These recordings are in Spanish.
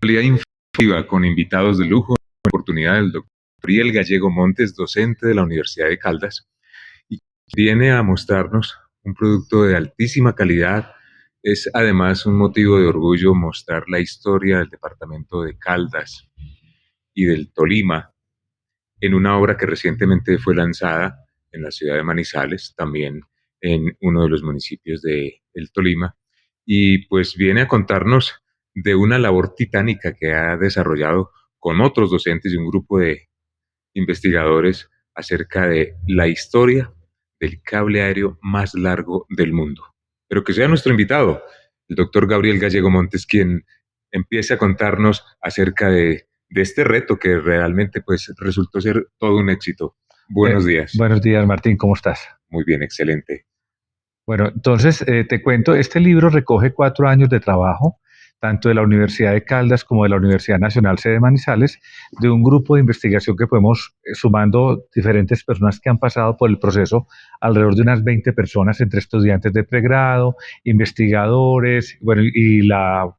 actualidad informativa con invitados de lujo, la oportunidad del doctor Gabriel Gallego Montes, docente de la Universidad de Caldas, y viene a mostrarnos un producto de altísima calidad. Es además un motivo de orgullo mostrar la historia del departamento de Caldas y del Tolima en una obra que recientemente fue lanzada en la ciudad de Manizales, también en uno de los municipios de el Tolima, y pues viene a contarnos de una labor titánica que ha desarrollado con otros docentes y un grupo de investigadores acerca de la historia del cable aéreo más largo del mundo. Pero que sea nuestro invitado, el doctor Gabriel Gallego Montes, quien empiece a contarnos acerca de este reto que realmente pues resultó ser todo un éxito. Buenos días. Buenos días, Martín, ¿cómo estás? Muy bien, excelente. Bueno, entonces te cuento, este libro recoge 4 años de trabajo, tanto de la Universidad de Caldas como de la Universidad Nacional Sede Manizales, de un grupo de investigación que fuimos sumando diferentes personas que han pasado por el proceso, alrededor de unas 20 personas, entre estudiantes de pregrado, investigadores, bueno, y la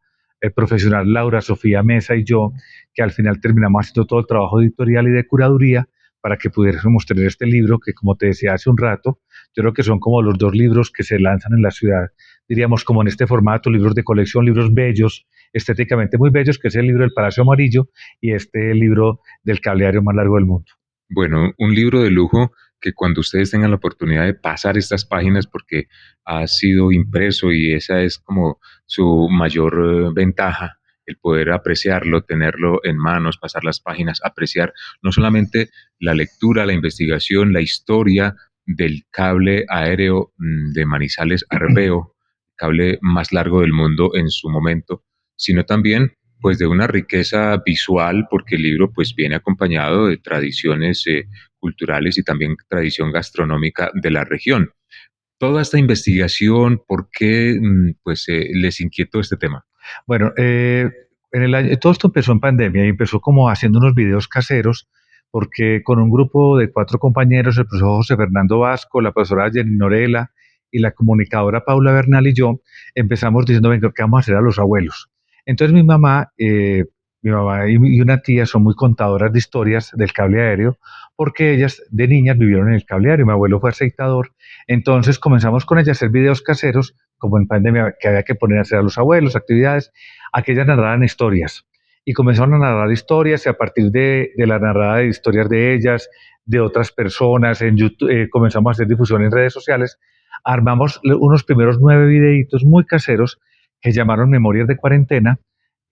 profesional Laura Sofía Mesa y yo, que al final terminamos haciendo todo el trabajo editorial y de curaduría para que pudiésemos tener este libro que, como te decía hace un rato, yo creo que son como los dos libros que se lanzan en la ciudad, diríamos como en este formato, libros de colección, libros bellos, estéticamente muy bellos, que es el libro del Palacio Amarillo y este libro del cable aéreo más largo del mundo. Bueno, un libro de lujo que cuando ustedes tengan la oportunidad de pasar estas páginas, porque ha sido impreso y esa es como su mayor ventaja, el poder apreciarlo, tenerlo en manos, pasar las páginas, apreciar no solamente la lectura, la investigación, la historia del cable aéreo de Manizales Arveo, cable más largo del mundo en su momento, sino también pues de una riqueza visual, porque el libro pues viene acompañado de tradiciones culturales y también tradición gastronómica de la región. Toda esta investigación, ¿por qué pues les inquietó este tema? Bueno, todo esto empezó en pandemia y empezó como haciendo unos videos caseros, porque con un grupo de 4 compañeros, el profesor José Fernando Vasco, la profesora Jenny Norela y la comunicadora Paula Bernal y yo, empezamos diciendo, venga, ¿qué vamos a hacer a los abuelos? Entonces mi mamá y una tía son muy contadoras de historias del cable aéreo, porque ellas de niñas vivieron en el cable aéreo, mi abuelo fue aceitador, entonces comenzamos con ellas a hacer videos caseros, como en pandemia, que había que poner a hacer a los abuelos, actividades, a que ellas narraran historias. Y comenzaron a narrar historias y a partir de la narrada de historias de ellas, de otras personas, en YouTube, comenzamos a hacer difusión en redes sociales, armamos unos primeros 9 videitos muy caseros que llamaron Memorias de Cuarentena,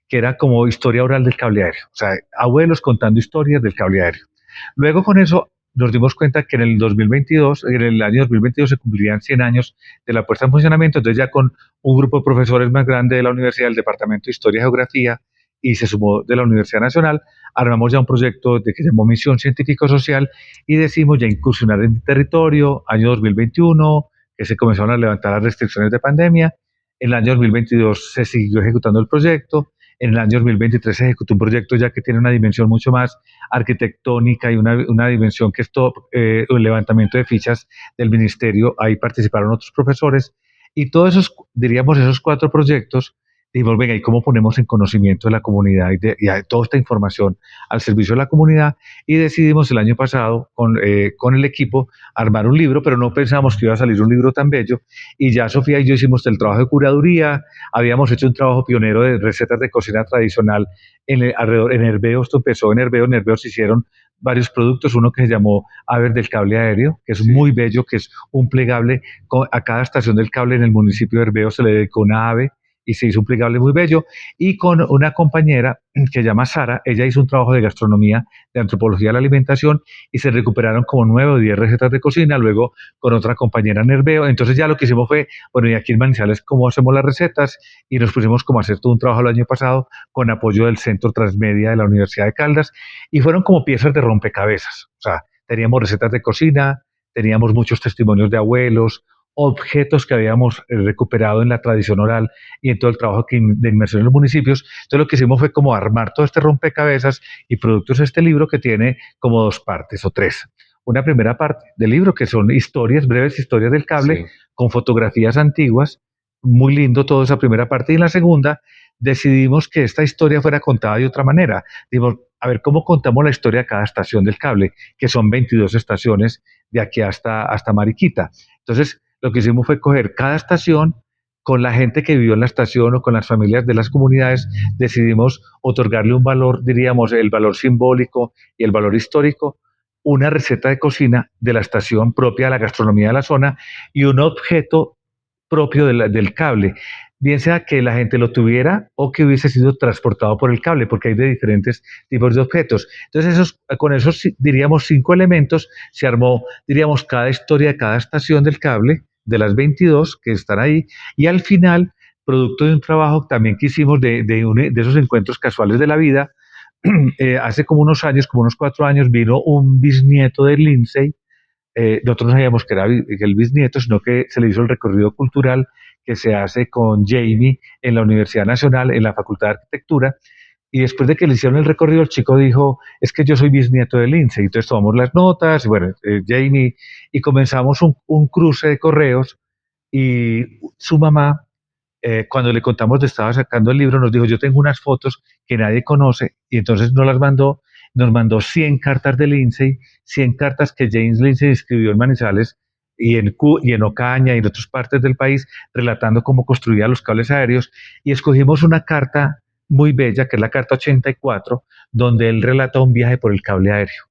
que era como historia oral del cable aéreo, o sea, abuelos contando historias del cable aéreo. Luego con eso nos dimos cuenta que en el año 2022 se cumplirían 100 años de la puesta en funcionamiento, entonces ya con un grupo de profesores más grande de la universidad, del Departamento de Historia y Geografía, y se sumó de la Universidad Nacional, armamos ya un proyecto que se llamó Misión Científico-Social y decimos ya incursionar en el territorio, año 2021, que se comenzaron a levantar las restricciones de pandemia, en el año 2022 se siguió ejecutando el proyecto, en el año 2023 se ejecutó un proyecto ya que tiene una dimensión mucho más arquitectónica y una dimensión que es todo el levantamiento de fichas del ministerio. Ahí participaron otros profesores y todos esos, diríamos, esos 4 proyectos, dijimos, venga, ¿y cómo ponemos en conocimiento de la comunidad y de toda esta información al servicio de la comunidad? Y decidimos el año pasado con el equipo armar un libro, pero no pensábamos que iba a salir un libro tan bello. Y ya Sofía y yo hicimos el trabajo de curaduría, habíamos hecho un trabajo pionero de recetas de cocina tradicional en Herbeo. Esto empezó en Herbeo se hicieron varios productos, uno que se llamó Aves del Cable Aéreo, que es Sí. muy bello, que es un plegable, a cada estación del cable en el municipio de Herbeo se le dedicó una ave y se hizo un plegable muy bello, y con una compañera que se llama Sara, ella hizo un trabajo de gastronomía, de antropología de la alimentación, y se recuperaron como 9 o 10 recetas de cocina, luego con otra compañera en Herbeo. Entonces ya lo que hicimos fue, bueno, y aquí en Manizales, ¿cómo hacemos las recetas? Y nos pusimos como a hacer todo un trabajo el año pasado con apoyo del Centro Transmedia de la Universidad de Caldas, y fueron como piezas de rompecabezas. O sea, teníamos recetas de cocina, teníamos muchos testimonios de abuelos, objetos que habíamos recuperado en la tradición oral y en todo el trabajo de inmersión en los municipios. Entonces lo que hicimos fue como armar todo este rompecabezas y productos de este libro, que tiene como 2 partes o 3. Una primera parte del libro que son historias, breves historias del cable, Sí. con fotografías antiguas, muy lindo toda esa primera parte, y en la segunda decidimos que esta historia fuera contada de otra manera. Dijimos, a ver, ¿cómo contamos la historia de cada estación del cable? Que son 22 estaciones de aquí hasta Mariquita. Entonces, lo que hicimos fue coger cada estación con la gente que vivió en la estación o con las familias de las comunidades, decidimos otorgarle un valor, diríamos, el valor simbólico y el valor histórico, una receta de cocina de la estación propia de la gastronomía de la zona y un objeto propio del cable, bien sea que la gente lo tuviera o que hubiese sido transportado por el cable, porque hay de diferentes tipos de objetos. Entonces, con esos, diríamos, 5 elementos, se armó, diríamos, cada historia de cada estación del cable, de las 22 que están ahí, y al final, producto de un trabajo también que hicimos de esos encuentros casuales de la vida, hace como unos años, como unos 4 años, vino un bisnieto de Lindsay. Nosotros no sabíamos que era el bisnieto, sino que se le hizo el recorrido cultural que se hace con Jamie en la Universidad Nacional, en la Facultad de Arquitectura, y después de que le hicieron el recorrido, el chico dijo, es que yo soy bisnieto de Lindsay. Entonces tomamos las notas, y bueno, Jamie, y comenzamos un cruce de correos, y su mamá, cuando le contamos que estaba sacando el libro, nos dijo, yo tengo unas fotos que nadie conoce, y entonces nos mandó 100 cartas de Lindsay, 100 cartas que James Lindsay escribió en Manizales y en Ocaña y en otras partes del país, relatando cómo construía los cables aéreos, y escogimos una carta muy bella, que es la carta 84, donde él relata un viaje por el cable aéreo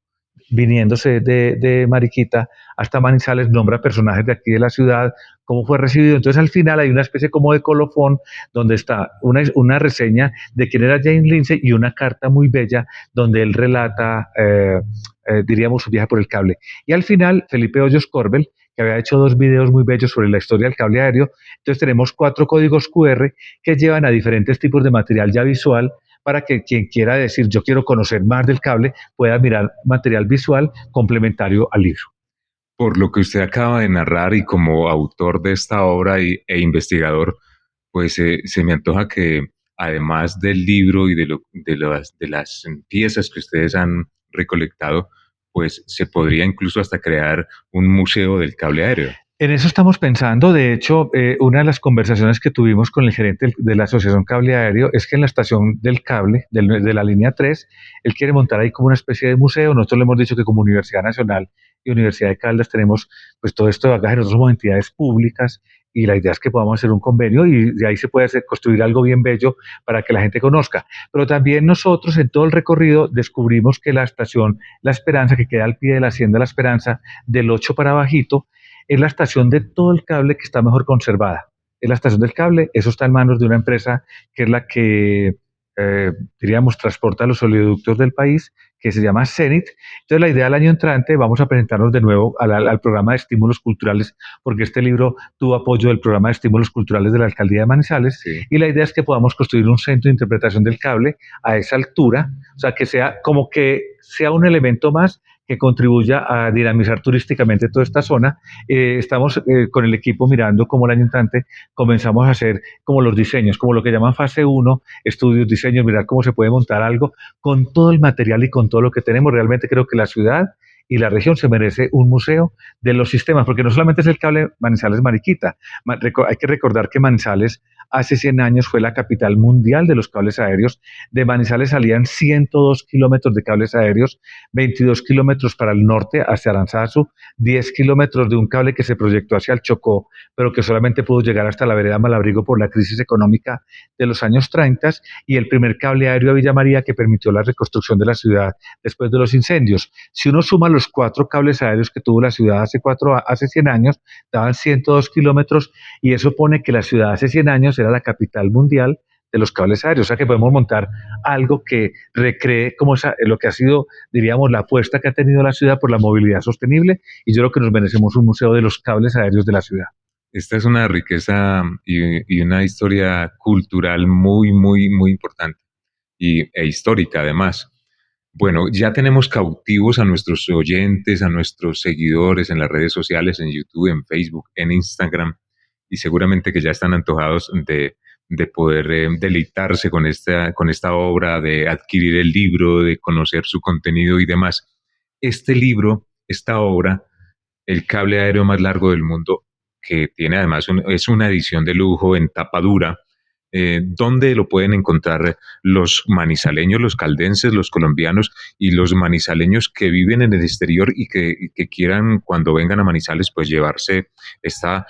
viniéndose de Mariquita hasta Manizales, nombra personajes de aquí de la ciudad, cómo fue recibido. Entonces al final hay una especie como de colofón donde está una reseña de quién era James Lindsay y una carta muy bella donde él relata, diríamos, su viaje por el cable. Y al final, Felipe Hoyos Corbel, que había hecho 2 videos muy bellos sobre la historia del cable aéreo. Entonces tenemos 4 códigos QR que llevan a diferentes tipos de material ya visual para que quien quiera decir yo quiero conocer más del cable pueda mirar material visual complementario al libro. Por lo que usted acaba de narrar y como autor de esta obra e investigador, pues se me antoja que además del libro y de las piezas que ustedes han recolectado, pues se podría incluso hasta crear un museo del cable aéreo. En eso estamos pensando. De hecho, una de las conversaciones que tuvimos con el gerente de la Asociación Cable Aéreo es que en la estación del cable, de la línea 3, él quiere montar ahí como una especie de museo. Nosotros le hemos dicho que como Universidad Nacional y Universidad de Caldas tenemos pues todo esto de bagaje, nosotros somos entidades públicas y la idea es que podamos hacer un convenio y de ahí se puede construir algo bien bello para que la gente conozca. Pero también nosotros en todo el recorrido descubrimos que la estación La Esperanza, que queda al pie de la Hacienda La Esperanza, del 8 para bajito, es la estación de todo el cable que está mejor conservada. Es la estación del cable, eso está en manos de una empresa que es la que, diríamos, transporta los oleoductos del país, que se llama Zenit. Entonces, la idea del año entrante, vamos a presentarnos de nuevo al programa de estímulos culturales, porque este libro tuvo apoyo del programa de estímulos culturales de la Alcaldía de Manizales, sí. Y la idea es que podamos construir un centro de interpretación del cable a esa altura, o sea, que sea como que sea un elemento más que contribuya a dinamizar turísticamente toda esta zona. Estamos con el equipo mirando cómo el año entrante comenzamos a hacer como los diseños, como lo que llaman fase 1, estudios, diseños, mirar cómo se puede montar algo con todo el material y con todo lo que tenemos. Realmente creo que la ciudad y la región se merece un museo de los sistemas, porque no solamente es el cable Manizales-Mariquita. Hay que recordar que Manizales hace 100 años fue la capital mundial de los cables aéreos. De Manizales salían 102 kilómetros de cables aéreos, 22 kilómetros para el norte hacia Aranzazu, 10 kilómetros de un cable que se proyectó hacia el Chocó, pero que solamente pudo llegar hasta la vereda Malabrigo por la crisis económica de los años 30, y el primer cable aéreo a Villa María que permitió la reconstrucción de la ciudad después de los incendios. Si uno suma los 4 cables aéreos que tuvo la ciudad hace 100 años, daban 102 kilómetros, y eso pone que la ciudad hace 100 años era la capital mundial de los cables aéreos. O sea que podemos montar algo que recree como lo que ha sido, diríamos, la apuesta que ha tenido la ciudad por la movilidad sostenible, y yo creo que nos merecemos un museo de los cables aéreos de la ciudad. Esta es una riqueza y una historia cultural muy, muy, muy importante e histórica además. Bueno, ya tenemos cautivos a nuestros oyentes, a nuestros seguidores en las redes sociales, en YouTube, en Facebook, en Instagram, y seguramente que ya están antojados de poder deleitarse con esta obra, de adquirir el libro, de conocer su contenido y demás. Este libro, esta obra, El cable aéreo más largo del mundo, que tiene además es una edición de lujo en tapa dura, ¿Dónde lo pueden encontrar los manizaleños, los caldenses, los colombianos y los manizaleños que viven en el exterior y que quieran cuando vengan a Manizales pues llevarse esta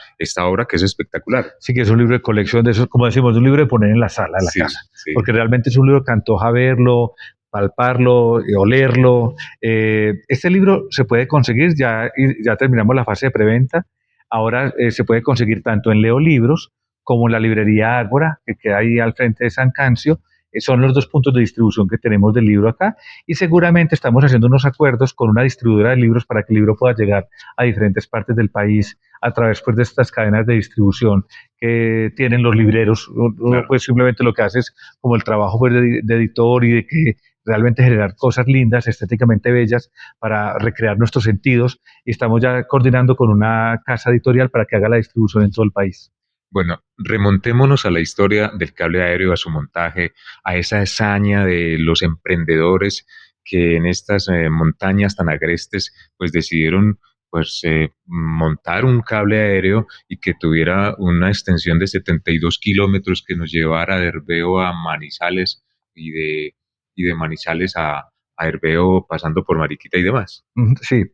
obra que es espectacular? Sí que es un libro de colección de esos, como decimos, un libro de poner en la sala de la Sí, casa, sí. porque realmente es un libro que antoja verlo, palparlo, olerlo. Este libro se puede conseguir, ya terminamos la fase de preventa, ahora se puede conseguir tanto en Leo Libros como en la librería Ágora, que queda ahí al frente de San Cancio. Son los dos puntos de distribución que tenemos del libro acá y seguramente estamos haciendo unos acuerdos con una distribuidora de libros para que el libro pueda llegar a diferentes partes del país a través pues, de estas cadenas de distribución que tienen los libreros. Uno, Claro. pues simplemente lo que hace es como el trabajo pues, de editor y de que realmente generar cosas lindas, estéticamente bellas, para recrear nuestros sentidos. Y estamos ya coordinando con una casa editorial para que haga la distribución en todo el país. Bueno, remontémonos a la historia del cable aéreo, a su montaje, a esa hazaña de los emprendedores que en estas montañas tan agrestes pues decidieron pues montar un cable aéreo y que tuviera una extensión de 72 kilómetros que nos llevara de Herveo a Manizales y de Manizales a Herveo pasando por Mariquita y demás. Sí,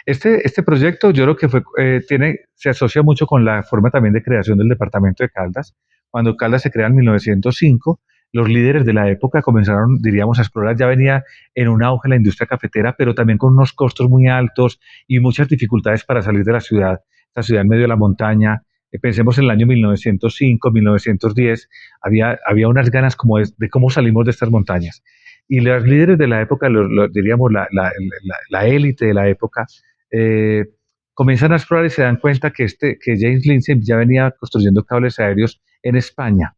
este proyecto yo creo que se asocia mucho con la forma también de creación del departamento de Caldas. Cuando Caldas se crea en 1905, los líderes de la época comenzaron, diríamos, a explorar. Ya venía en un auge la industria cafetera, pero también con unos costos muy altos y muchas dificultades para salir de la ciudad en medio de la montaña. Pensemos en el año 1905, 1910, había unas ganas como de cómo salimos de estas montañas. Y los líderes de la época, diríamos la élite de la época, eh, comienzan a explorar y se dan cuenta que James Lindsay ya venía construyendo cables aéreos en España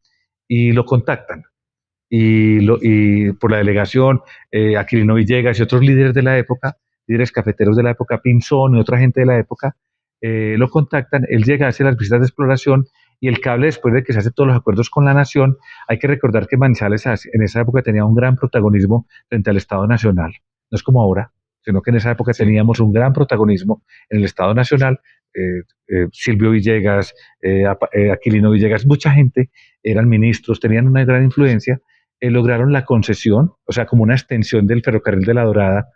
y lo contactan. Y por la delegación, Aquilino Villegas y otros líderes de la época, líderes cafeteros de la época, Pinzón y otra gente de la época, lo contactan, él llega hacia las visitas de exploración y el cable, después de que se hacen todos los acuerdos con la nación, hay que recordar que Manizales en esa época tenía un gran protagonismo frente al Estado Nacional. No es como ahora, sino que en esa época Sí. teníamos un gran protagonismo en el Estado Nacional. Silvio Villegas, Aquilino Villegas, mucha gente eran ministros, tenían una gran influencia, lograron la concesión, o sea, como una extensión del ferrocarril de la Dorada,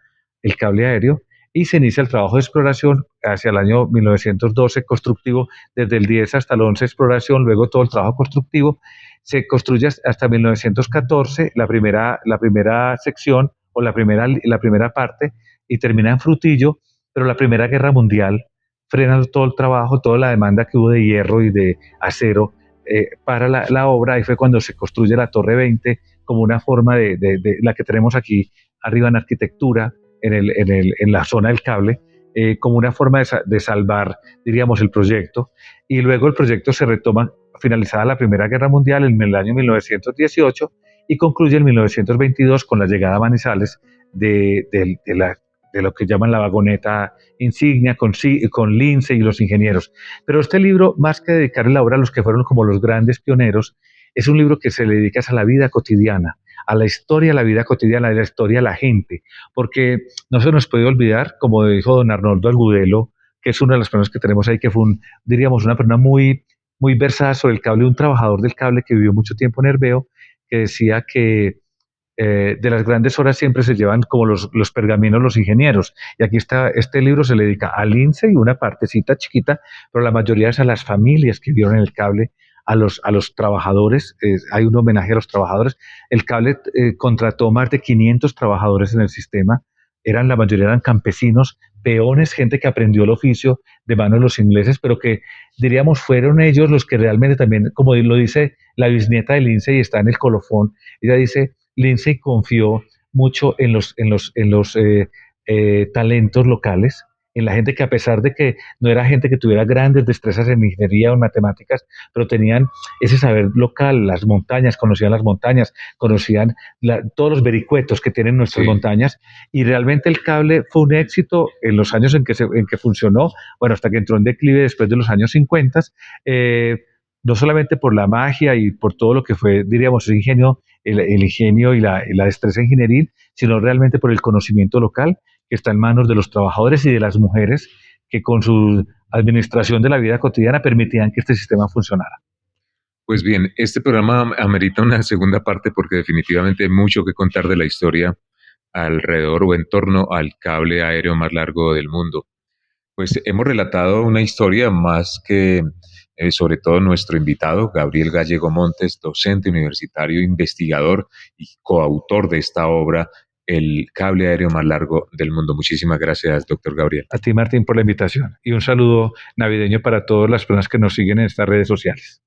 el cable aéreo, y se inicia el trabajo de exploración hacia el año 1912, constructivo, desde el 10 hasta el 11 exploración, luego todo el trabajo constructivo. Se construye hasta 1914 la primera sección o la primera parte y termina en Frutillo, pero la Primera Guerra Mundial frena todo el trabajo, toda la demanda que hubo de hierro y de acero para la obra, y fue cuando se construye la Torre 20 como una forma de la que tenemos aquí arriba en arquitectura, en la zona del cable, como una forma de salvar, diríamos, el proyecto. Y luego el proyecto se retoma finalizada la Primera Guerra Mundial en el año 1918 y concluye en 1922 con la llegada a Manizales de lo que llaman la vagoneta insignia con Lince y los ingenieros. Pero este libro, más que dedicarle la obra a los que fueron como los grandes pioneros, es un libro que se le dedica a la vida cotidiana, a la historia, a la vida cotidiana, a la historia a la gente, porque no se nos puede olvidar, como dijo don Arnoldo Algudelo, que es una de las personas que tenemos ahí, que fue, diríamos, una persona muy versada sobre el cable, un trabajador del cable que vivió mucho tiempo en Herveo, que decía que de las grandes horas siempre se llevan como los pergaminos los ingenieros. Y aquí está, este libro se le dedica al INSE y una partecita chiquita, pero la mayoría es a las familias que vieron el cable, a los trabajadores. Hay un homenaje a los trabajadores. El cable contrató más de 500 trabajadores en el sistema. La mayoría eran campesinos, peones, gente que aprendió el oficio de manos de los ingleses, pero que diríamos fueron ellos los que realmente también, como lo dice la bisnieta de Lindsay y está en el colofón, ella dice, Lindsay confió mucho en los talentos locales, en la gente que a pesar de que no era gente que tuviera grandes destrezas en ingeniería o en matemáticas, pero tenían ese saber local, las montañas, conocían todos los vericuetos que tienen nuestras Sí. montañas, y realmente el cable fue un éxito en los años en que funcionó, bueno, hasta que entró en declive después de los años 50, no solamente por la magia y por todo lo que fue, diríamos, el ingenio y la destreza ingenieril, sino realmente por el conocimiento local que está en manos de los trabajadores y de las mujeres que con su administración de la vida cotidiana permitían que este sistema funcionara. Pues bien, este programa amerita una segunda parte porque definitivamente hay mucho que contar de la historia alrededor o en torno al cable aéreo más largo del mundo. Pues hemos relatado una historia más que sobre todo nuestro invitado, Gabriel Gallego Montes, docente universitario, investigador y coautor de esta obra, El cable aéreo más largo del mundo. Muchísimas gracias, doctor Gabriel. A ti, Martín, por la invitación y un saludo navideño para todas las personas que nos siguen en estas redes sociales.